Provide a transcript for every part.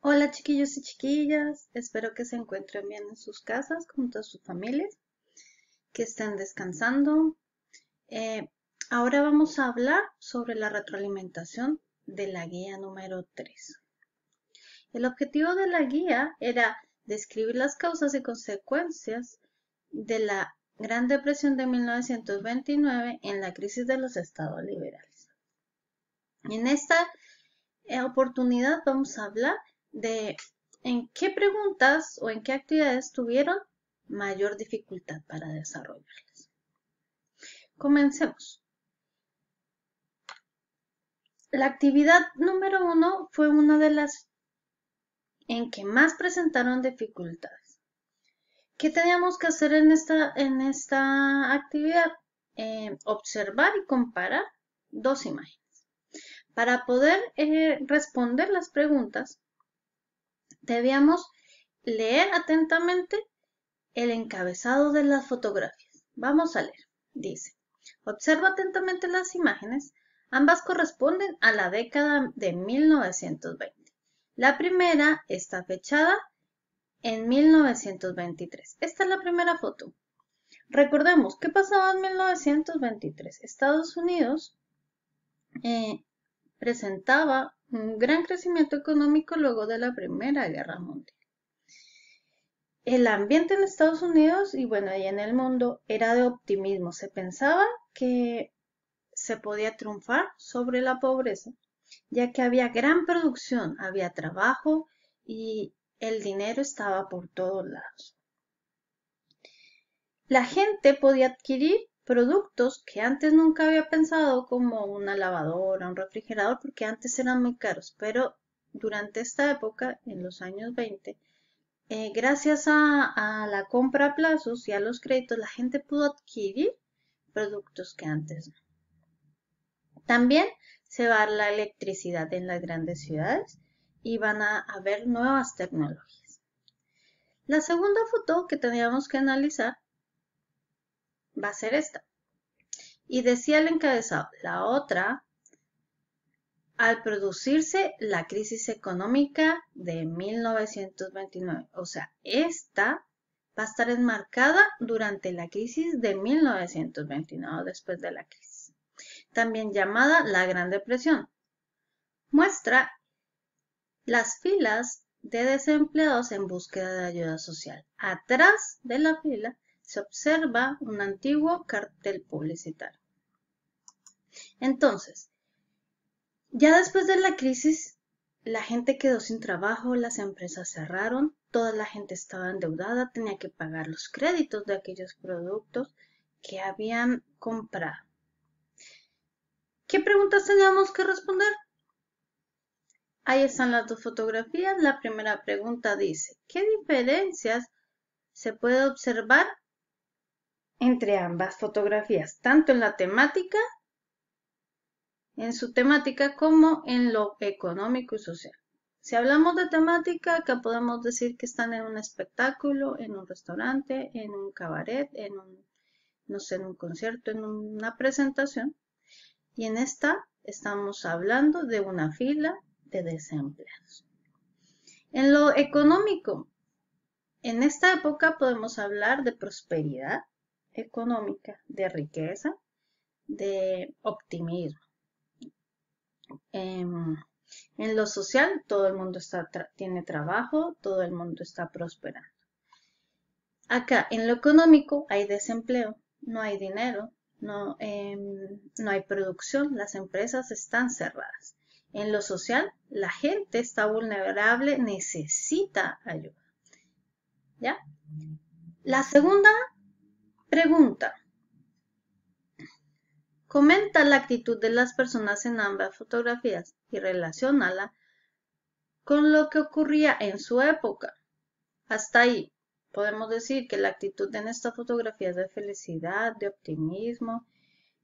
Hola chiquillos y chiquillas, espero que se encuentren bien en sus casas junto a sus familias, que estén descansando. Eh, Ahora vamos a hablar sobre la retroalimentación de la guía número 3. El objetivo de la guía era describir las causas y consecuencias de la Gran Depresión de 1929 en la crisis de los estados liberales. En esta oportunidad vamos a hablar de en qué preguntas o en qué actividades tuvieron mayor dificultad para desarrollarlas. Comencemos. La actividad número 1 fue una de las en que más presentaron dificultades. ¿Qué teníamos que hacer en esta actividad? Observar y comparar dos imágenes. Para poder responder las preguntas, debíamos leer atentamente el encabezado de las fotografías. Vamos a leer. Dice, observa atentamente las imágenes. Ambas corresponden a la década de 1920. La primera está fechada en 1923. Esta es la primera foto. Recordemos, ¿qué pasaba en 1923? Estados Unidos presentaba un gran crecimiento económico luego de la Primera Guerra Mundial. El ambiente en Estados Unidos y bueno, y en el mundo era de optimismo. Se pensaba que se podía triunfar sobre la pobreza, ya que había gran producción, había trabajo y el dinero estaba por todos lados. La gente podía adquirir productos que antes nunca había pensado, como una lavadora, un refrigerador, porque antes eran muy caros, pero durante esta época, en los años 20, gracias a la compra a plazos y a los créditos, la gente pudo adquirir productos que antes no. También se va a dar la electricidad en las grandes ciudades y van a haber nuevas tecnologías. La segunda foto que tendríamos que analizar va a ser esta. Y decía el encabezado, la otra, al producirse la crisis económica de 1929. O sea, esta va a estar enmarcada durante la crisis de 1929, después de la crisis, también llamada la Gran Depresión. Muestra las filas de desempleados en búsqueda de ayuda social. Atrás de la fila se observa un antiguo cartel publicitario. Entonces, ya después de la crisis, la gente quedó sin trabajo, las empresas cerraron, toda la gente estaba endeudada, tenía que pagar los créditos de aquellos productos que habían comprado. ¿Qué preguntas teníamos que responder? Ahí están las dos fotografías. La primera pregunta dice, ¿qué diferencias se puede observar entre ambas fotografías, tanto en la temática, en su temática, como en lo económico y social? Si hablamos de temática, acá podemos decir que están en un espectáculo, en un restaurante, en un cabaret, no sé, en un concierto, en una presentación. Y en esta estamos hablando de una fila de desempleados. En lo económico, en esta época podemos hablar de prosperidad económica, de riqueza, de optimismo. En lo social, todo el mundo tiene trabajo, todo el mundo está prosperando. Acá, en lo económico, hay desempleo, no hay dinero, no hay producción, las empresas están cerradas. En lo social, la gente está vulnerable, necesita ayuda. ¿Ya? La segunda pregunta. Comenta la actitud de las personas en ambas fotografías y relaciónala con lo que ocurría en su época. Hasta ahí podemos decir que la actitud en esta fotografía es de felicidad, de optimismo,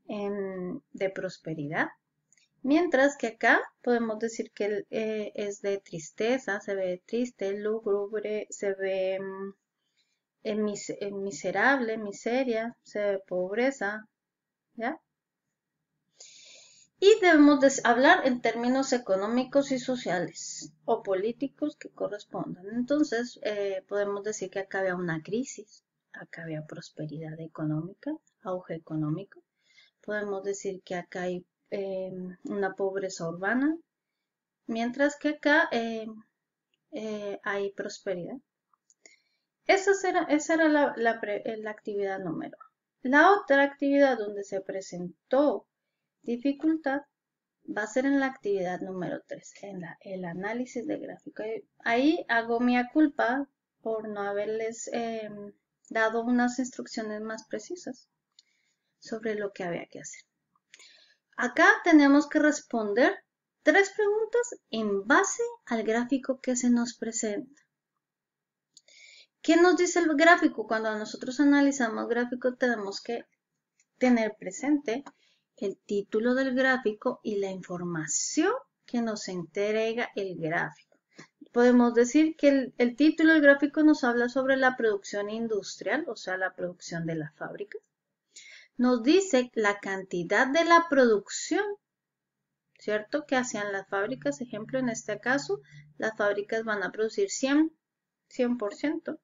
de prosperidad. Mientras que acá podemos decir que es de tristeza, se ve triste, lúgubre, se ve miserable, miseria, se ve pobreza, ¿ya? Y debemos hablar en términos económicos y sociales o políticos que correspondan. Entonces, podemos decir que acá había una crisis, acá había prosperidad económica, auge económico. Podemos decir que acá hay una pobreza urbana, mientras que acá hay prosperidad. Esa era la actividad número. La otra actividad donde se presentó dificultad va a ser en la actividad número 3, en el análisis de gráfico. Ahí hago mea culpa por no haberles dado unas instrucciones más precisas sobre lo que había que hacer. Acá tenemos que responder 3 preguntas en base al gráfico que se nos presenta. ¿Qué nos dice el gráfico? Cuando nosotros analizamos gráfico tenemos que tener presente el título del gráfico y la información que nos entrega el gráfico. Podemos decir que el título del gráfico nos habla sobre la producción industrial, o sea, la producción de las fábricas. Nos dice la cantidad de la producción, ¿cierto? Que hacían las fábricas. Ejemplo, en este caso, las fábricas van a producir 100%.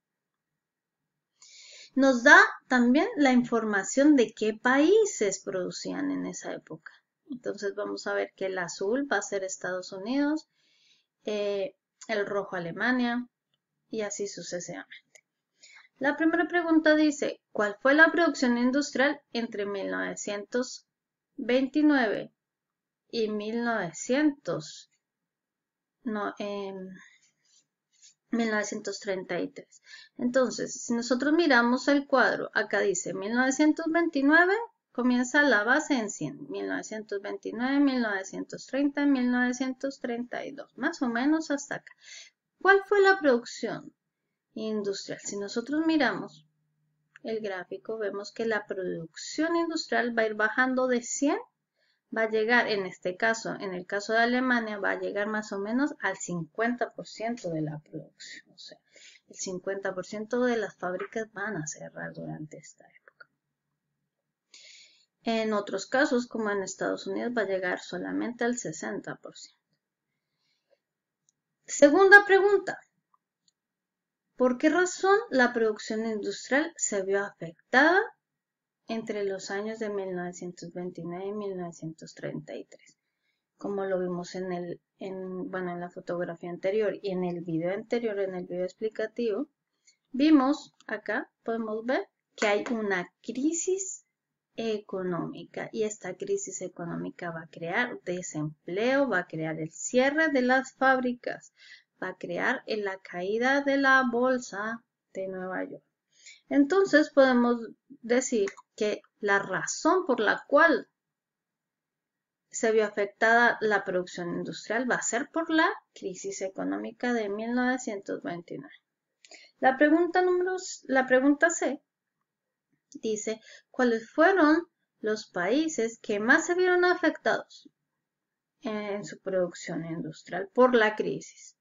Nos da también la información de qué países producían en esa época. Entonces vamos a ver que el azul va a ser Estados Unidos, el rojo Alemania y así sucesivamente. La primera pregunta dice, ¿cuál fue la producción industrial entre 1929 y 1933? Entonces, si nosotros miramos el cuadro, acá dice 1929, comienza la base en 100, 1929, 1930, 1932, más o menos hasta acá. ¿Cuál fue la producción industrial? Si nosotros miramos el gráfico, vemos que la producción industrial va a ir bajando de 100, va a llegar, en este caso, en el caso de Alemania, va a llegar más o menos al 50% de la producción. O sea, el 50% de las fábricas van a cerrar durante esta época. En otros casos, como en Estados Unidos, va a llegar solamente al 60%. Segunda pregunta. ¿Por qué razón la producción industrial se vio afectada entre los años de 1929 y 1933? Como lo vimos en la fotografía anterior y en el video anterior, en el video explicativo, vimos acá, podemos ver que hay una crisis económica y esta crisis económica va a crear desempleo, va a crear el cierre de las fábricas, va a crear la caída de la bolsa de Nueva York. Entonces podemos decir que la razón por la cual se vio afectada la producción industrial va a ser por la crisis económica de 1929. La pregunta C dice, ¿cuáles fueron los países que más se vieron afectados en su producción industrial por la crisis?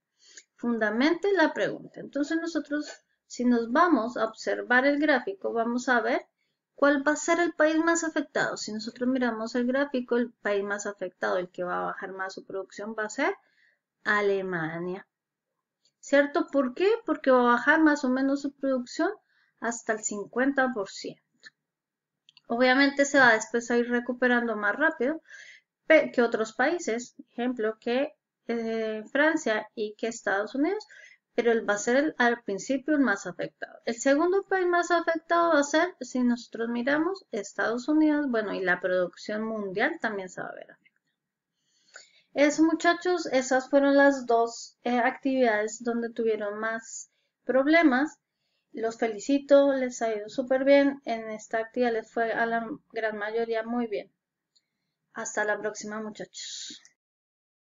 Fundamente la pregunta. Entonces nosotros, si nos vamos a observar el gráfico, vamos a ver ¿cuál va a ser el país más afectado? Si nosotros miramos el gráfico, el país más afectado, el que va a bajar más su producción, va a ser Alemania. ¿Cierto? ¿Por qué? Porque va a bajar más o menos su producción hasta el 50%. Obviamente se va después a ir recuperando más rápido que otros países, ejemplo que Francia y que Estados Unidos, pero él va a ser al principio el más afectado. El segundo país más afectado va a ser, si nosotros miramos, Estados Unidos, bueno, y la producción mundial también se va a ver afectada. Eso, muchachos, esas fueron las dos actividades donde tuvieron más problemas. Los felicito, les ha ido súper bien. En esta actividad les fue a la gran mayoría muy bien. Hasta la próxima, muchachos.